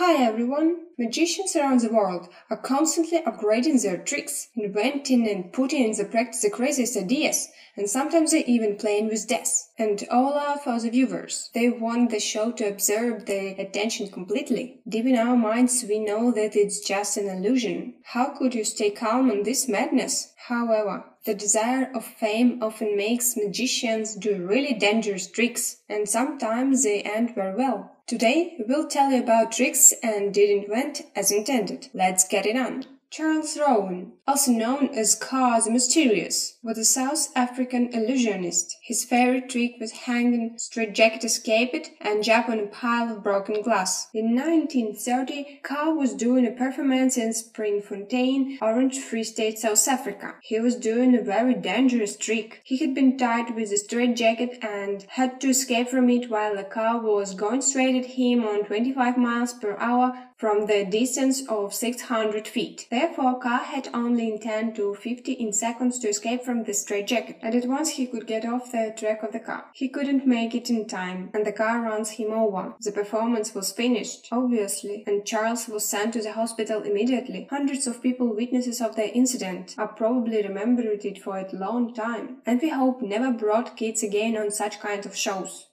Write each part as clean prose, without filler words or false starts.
Hi everyone! Magicians around the world are constantly upgrading their tricks, inventing and putting into practice the craziest ideas, and sometimes they even playing with death. And all are for the viewers. They want the show to absorb their attention completely. Deep in our minds we know that it's just an illusion. How could you stay calm in this madness? However, the desire of fame often makes magicians do really dangerous tricks, and sometimes they end very well. Today, we'll tell you about tricks and didn't went as intended. Let's get it on. Charles Rowan, also known as Ka the Mysterious, was a South African illusionist. His favorite trick was hanging straitjacket, escape it, and jump on a pile of broken glass. In 1930, Ka was doing a performance in Springfontein, Orange Free State, South Africa. He was doing a very dangerous trick. He had been tied with a straitjacket and had to escape from it while the car was going straight at him on 25 miles per hour from the distance of 600 feet. Therefore, Ka had only in 10 to 15 seconds to escape from the straitjacket, and at once he could get off the track of the car. He couldn't make it in time, and the car runs him over. The performance was finished, obviously, and Charles was sent to the hospital immediately. Hundreds of people, witnesses of the incident, are probably remembered it for a long time, and we hope never brought kids again on such kind of shows.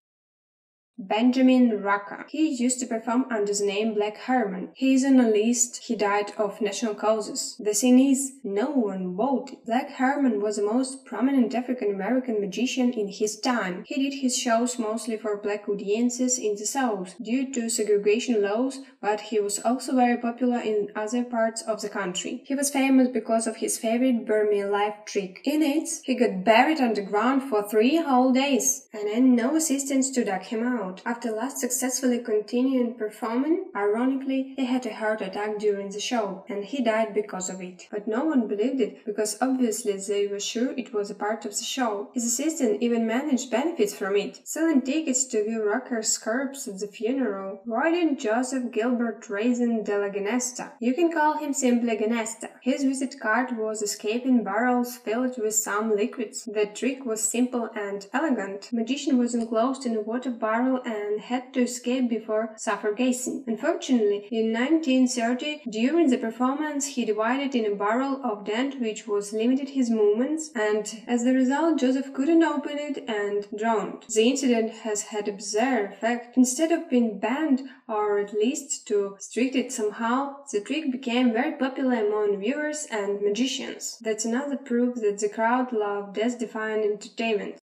Benjamin Rucker. He used to perform under the name Black Herman. He is on a list. He died of national causes. The thing is, no one voted. Black Herman was the most prominent African-American magician in his time. He did his shows mostly for black audiences in the South due to segregation laws, but he was also very popular in other parts of the country. He was famous because of his favorite Burmese life trick. In it, he got buried underground for 3 whole days, and had no assistants to dug him out. After last successfully continuing performing, ironically, he had a heart attack during the show, and he died because of it. But no one believed it, because obviously they were sure it was a part of the show. His assistant even managed benefits from it, selling tickets to view Rucker's corpse at the funeral. Why didn't Joseph Gilbert Raisin de la Gnesta? You can call him simply Gnesta. His visit card was escaping barrels filled with some liquids. The trick was simple and elegant. The magician was enclosed in a water barrel and had to escape before suffocating. Unfortunately, in 1930, during the performance, he divided in a barrel of dent which was limited his movements, and as a result, Joseph couldn't open it and drowned. The incident has had a bizarre effect. Instead of being banned, or at least to restrict it somehow, the trick became very popular among viewers and magicians. That's another proof that the crowd loved death-defying entertainment.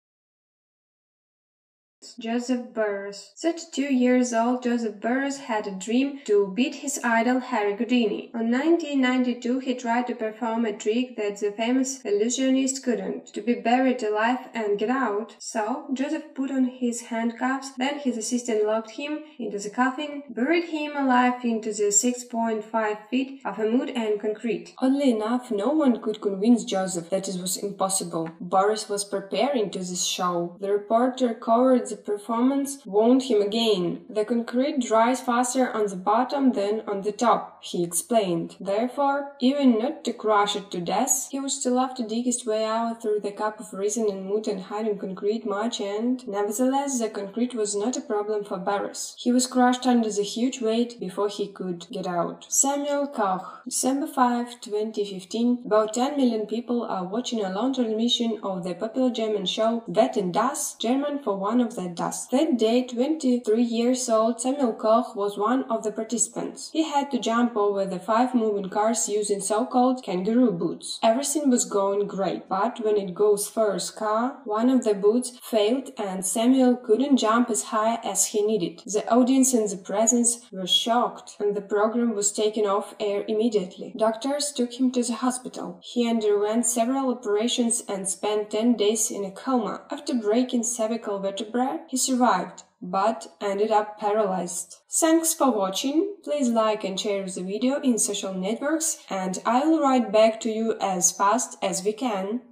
Joseph Burroughs. 32 years old, Joseph Burroughs had a dream to beat his idol Harry Houdini. In 1992, he tried to perform a trick that the famous illusionist couldn't, to be buried alive and get out. So, Joseph put on his handcuffs, then his assistant locked him into the coffin, buried him alive into the 6.5 feet of mud and concrete. Oddly enough, no one could convince Joseph that it was impossible. Burroughs was preparing to this show. The reporter covered the performance, warned him again. The concrete dries faster on the bottom than on the top, he explained. Therefore, even not to crush it to death, he would still have to dig his way out through the cup of resin and mud and hide in concrete much, and nevertheless the concrete was not a problem for Burroughs. He was crushed under the huge weight before he could get out. Samuel Koch. December 5, 2015. About 10 million people are watching a long transmission of the popular German show Wetten, dass, German for one of the dust. That day, 23 years old, Samuel Koch was one of the participants. He had to jump over the 5 moving cars using so-called kangaroo boots. Everything was going great, but when it goes first car, one of the boots failed and Samuel couldn't jump as high as he needed. The audience and the presence were shocked, and the program was taken off air immediately. Doctors took him to the hospital. He underwent several operations and spent 10 days in a coma. After breaking cervical vertebrae, he survived, but ended up paralyzed. Thanks for watching. Please like and share the video in social networks, and I will write back to you as fast as we can.